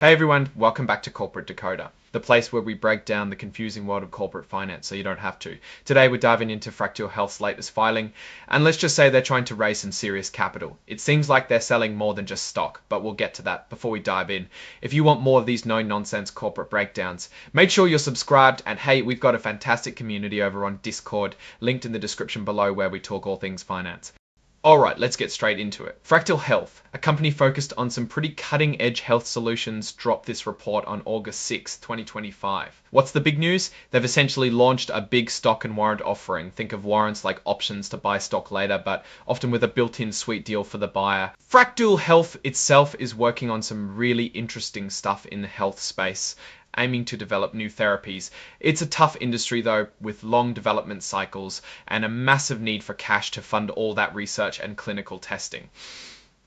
Hey everyone, welcome back to Corporate Decoder, the place where we break down the confusing world of corporate finance so you don't have to. Today we're diving into Fractyl Health's latest filing, and let's just say they're trying to raise some serious capital. It seems like they're selling more than just stock, but we'll get to that before we dive in. If you want more of these no-nonsense corporate breakdowns, make sure you're subscribed, and hey, we've got a fantastic community over on Discord, linked in the description below where we talk all things finance. Alright, let's get straight into it. Fractyl Health, a company focused on some pretty cutting-edge health solutions, dropped this report on August 6, 2025. What's the big news? They've essentially launched a big stock and warrant offering. Think of warrants like options to buy stock later, but often with a built-in sweet deal for the buyer. Fractyl Health itself is working on some really interesting stuff in the health space, aiming to develop new therapies. It's a tough industry though, with long development cycles and a massive need for cash to fund all that research and clinical testing.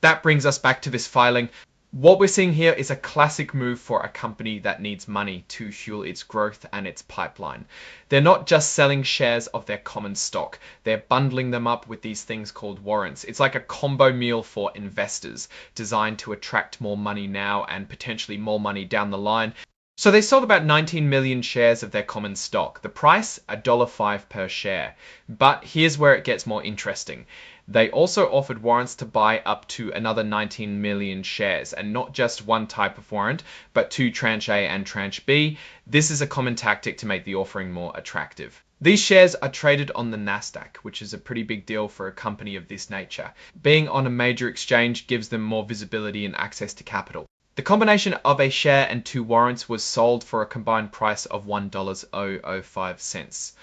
That brings us back to this filing. What we're seeing here is a classic move for a company that needs money to fuel its growth and its pipeline. They're not just selling shares of their common stock, they're bundling them up with these things called warrants. It's like a combo meal for investors, designed to attract more money now and potentially more money down the line. So they sold about 19 million shares of their common stock. The price, $1.05 per share. But here's where it gets more interesting. They also offered warrants to buy up to another 19 million shares, and not just one type of warrant, but two Tranche A and Tranche B. This is a common tactic to make the offering more attractive. These shares are traded on the Nasdaq, which is a pretty big deal for a company of this nature. Being on a major exchange gives them more visibility and access to capital. The combination of a share and two warrants was sold for a combined price of $1.005.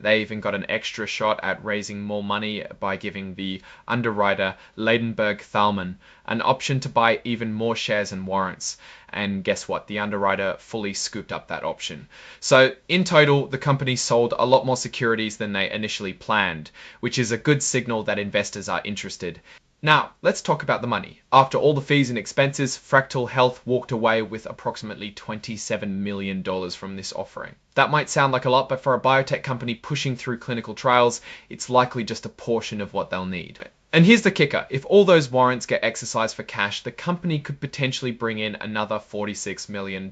They even got an extra shot at raising more money by giving the underwriter Ladenburg Thalmann an option to buy even more shares and warrants. And guess what? The underwriter fully scooped up that option. So in total, the company sold a lot more securities than they initially planned, which is a good signal that investors are interested. Now, let's talk about the money. After all the fees and expenses, Fractyl Health walked away with approximately $27 million from this offering. That might sound like a lot, but for a biotech company pushing through clinical trials, it's likely just a portion of what they'll need. And here's the kicker. If all those warrants get exercised for cash, the company could potentially bring in another $46 million.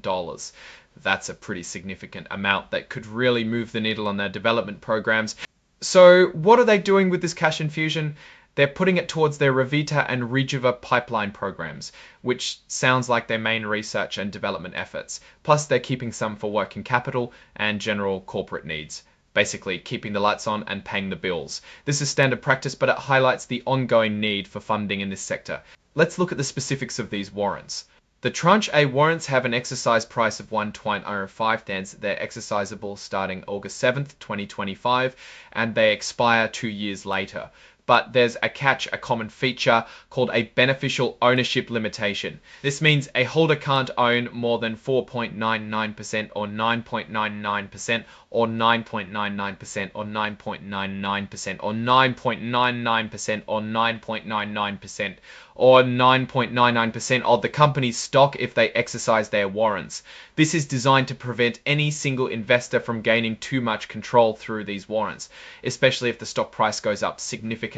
That's a pretty significant amount that could really move the needle on their development programs. So what are they doing with this cash infusion? They're putting it towards their Revita and Rejuva pipeline programs, which sounds like their main research and development efforts. Plus, they're keeping some for working capital and general corporate needs. Basically, keeping the lights on and paying the bills. This is standard practice, but it highlights the ongoing need for funding in this sector. Let's look at the specifics of these warrants. The Tranche A warrants have an exercise price of $1.05. They're exercisable starting August 7th, 2025, and they expire 2 years later. But there's a catch, a common feature called a beneficial ownership limitation. This means a holder can't own more than 4.99% or 9.99% or 9.99% or 9.99% or 9.99% or 9.99% or 9.99% of the company's stock if they exercise their warrants. This is designed to prevent any single investor from gaining too much control through these warrants, especially if the stock price goes up significantly.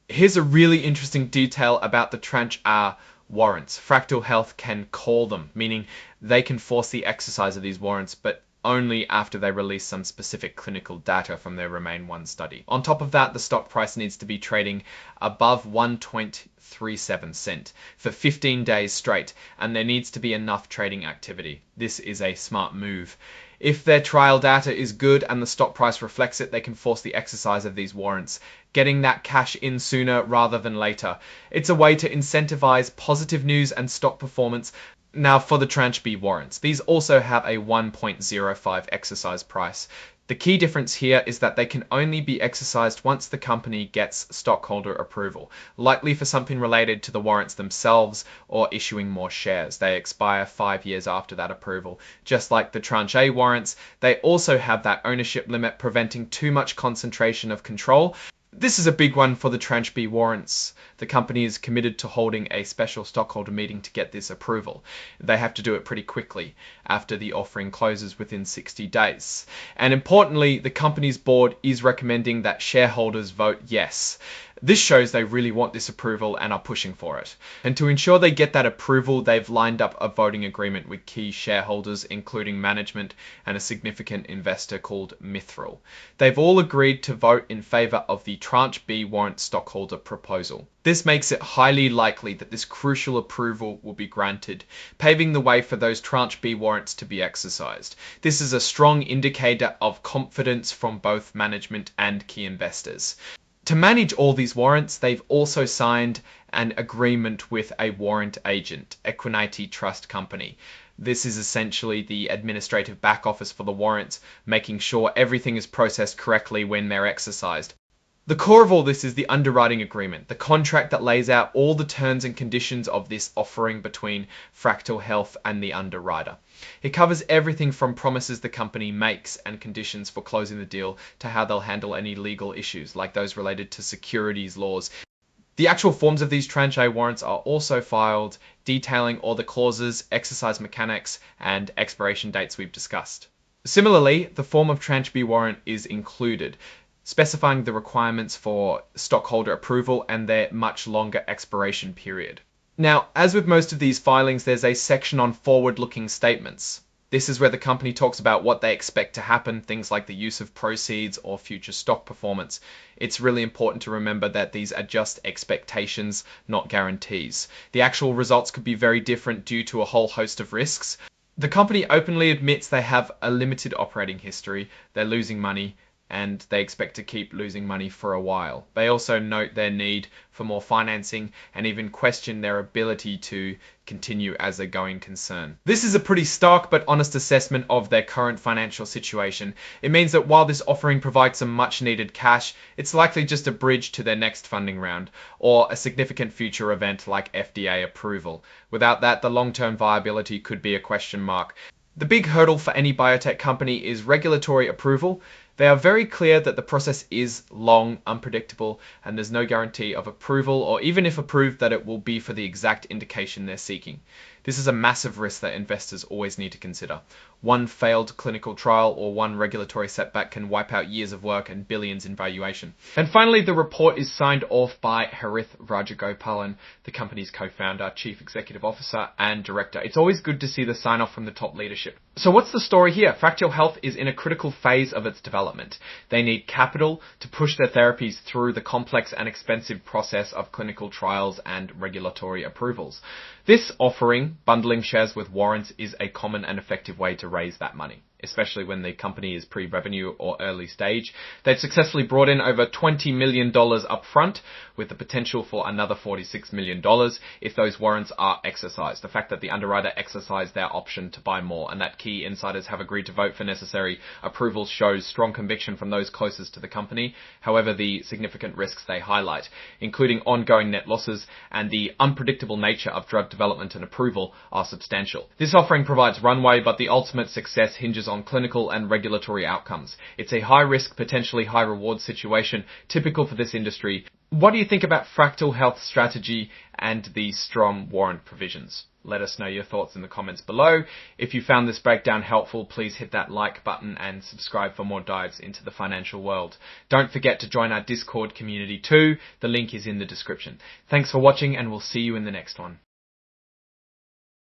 Here's a really interesting detail about the Tranche A warrants. Fractyl Health can call them, meaning they can force the exercise of these warrants, but only after they release some specific clinical data from their Remain-1 study. On top of that, the stock price needs to be trading above 1.37 cents for 15 days straight, and there needs to be enough trading activity. This is a smart move. If their trial data is good and the stock price reflects it, they can force the exercise of these warrants, getting that cash in sooner rather than later. It's a way to incentivize positive news and stock performance. Now for the Tranche B warrants, these also have a 1.05 exercise price. The key difference here is that they can only be exercised once the company gets stockholder approval, likely for something related to the warrants themselves or issuing more shares. They expire 5 years after that approval. Just like the Tranche A warrants, they also have that ownership limit preventing too much concentration of control. This is a big one for the Tranche B warrants. The company is committed to holding a special stockholder meeting to get this approval. They have to do it pretty quickly after the offering closes within 60 days. And importantly, the company's board is recommending that shareholders vote yes. This shows they really want this approval and are pushing for it. And to ensure they get that approval, they've lined up a voting agreement with key shareholders, including management and a significant investor called Mithril. They've all agreed to vote in favour of the Tranche B warrant stockholder proposal. This makes it highly likely that this crucial approval will be granted, paving the way for those Tranche B warrants to be exercised. This is a strong indicator of confidence from both management and key investors. To manage all these warrants, they've also signed an agreement with a warrant agent, Equiniti Trust Company. This is essentially the administrative back office for the warrants, making sure everything is processed correctly when they're exercised. The core of all this is the underwriting agreement, the contract that lays out all the terms and conditions of this offering between Fractyl Health and the underwriter. It covers everything from promises the company makes and conditions for closing the deal to how they'll handle any legal issues, like those related to securities laws. The actual forms of these Tranche A warrants are also filed, detailing all the clauses, exercise mechanics, and expiration dates we've discussed. Similarly, the form of Tranche B warrant is included, specifying the requirements for stockholder approval and their much longer expiration period. Now, as with most of these filings, there's a section on forward-looking statements. This is where the company talks about what they expect to happen, things like the use of proceeds or future stock performance. It's really important to remember that these are just expectations, not guarantees. The actual results could be very different due to a whole host of risks. The company openly admits they have a limited operating history, they're losing money, and they expect to keep losing money for a while. They also note their need for more financing and even question their ability to continue as a going concern. This is a pretty stark but honest assessment of their current financial situation. It means that while this offering provides some much needed cash, it's likely just a bridge to their next funding round or a significant future event like FDA approval. Without that, the long-term viability could be a question mark. The big hurdle for any biotech company is regulatory approval. They are very clear that the process is long, unpredictable, and there's no guarantee of approval, or even if approved, that it will be for the exact indication they're seeking. This is a massive risk that investors always need to consider. One failed clinical trial or one regulatory setback can wipe out years of work and billions in valuation. And finally, the report is signed off by Harith Rajagopalan, the company's co-founder, chief executive officer, and director. It's always good to see the sign-off from the top leadership. So what's the story here? Fractyl Health is in a critical phase of its development. They need capital to push their therapies through the complex and expensive process of clinical trials and regulatory approvals. This offering, bundling shares with warrants, is a common and effective way to raise that money, especially when the company is pre-revenue or early stage. They've successfully brought in over $20 million up front, with the potential for another $46 million if those warrants are exercised. The fact that the underwriter exercised their option to buy more and that key insiders have agreed to vote for necessary approvals shows strong conviction from those closest to the company. However, the significant risks they highlight, including ongoing net losses and the unpredictable nature of drug development and approval, are substantial. This offering provides runway, but the ultimate success hinges on clinical and regulatory outcomes. It's a high-risk, potentially high-reward situation, typical for this industry. What do you think about Fractyl Health's strategy and the strong warrant provisions? Let us know your thoughts in the comments below. If you found this breakdown helpful, please hit that like button and subscribe for more dives into the financial world. Don't forget to join our Discord community too. The link is in the description. Thanks for watching, and we'll see you in the next one.